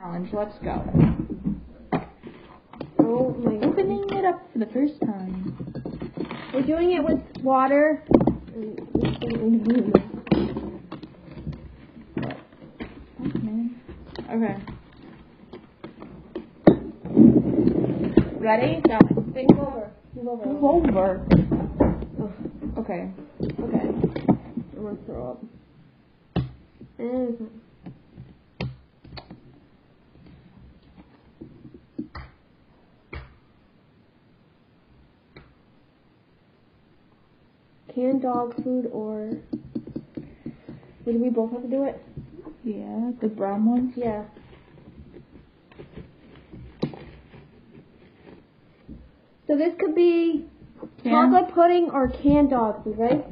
Challenge, let's go. Oh my God. Opening it up for the first time. We're doing it with water. Okay. Ready? Yeah. Move over. Move over. Okay. Okay. I'm gonna throw up. And canned dog food or do we both have to do it? Yeah, the brown ones. Yeah. So this could be chocolate pudding or canned dog food, right?